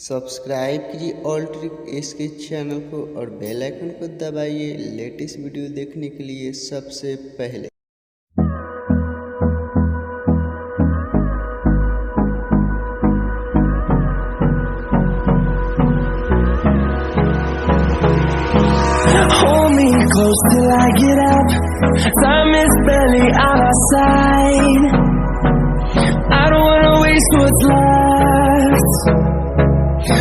Subscribe कीजिए all trick इसके channel को और बेल आइकन को दबाइए लेटेस्ट वीडियो देखने के लिए सबसे पहले। Hold me close till I get up. Time is barely on our side. I don't wanna waste what's left.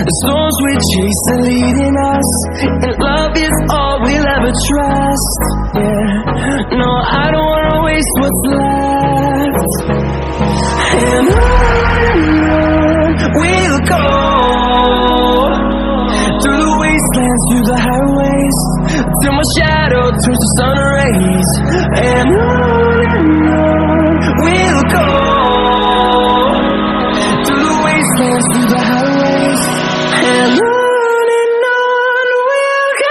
The storms we chase are leading us, and love is all we'll ever trust. Yeah, no, I don't wanna waste what's left. And on we'll go, through the wastelands, through the highways, till my shadow turns to sun rays. And on we'll go, through the wastelands, through the highways, and on we'll go.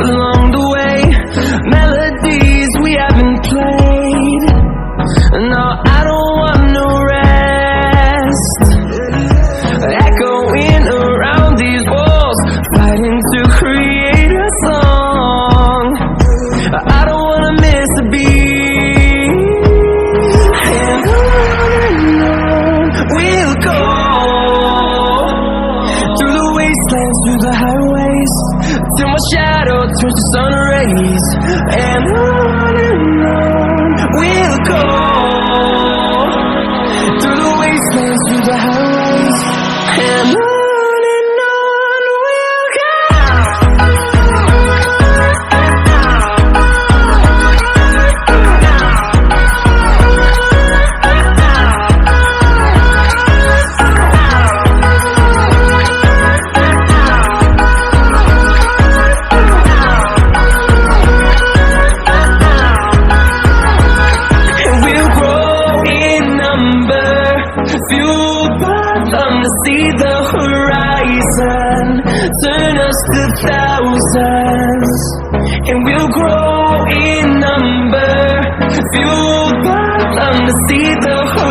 Along the way, melodies we haven't played. No, I don't want no rest. Echoing around these walls, fighting to create a song. I don't wanna miss a beat. And on we'll go, through the wastelands, through the highways, till my shadow turns to sun rays. And on we'll go, through the wastelands, through the highways, and on we'll go. Fueled by them to see the horizon, turn us to thousands, and we'll grow in number. Fueled by them to see the horizon.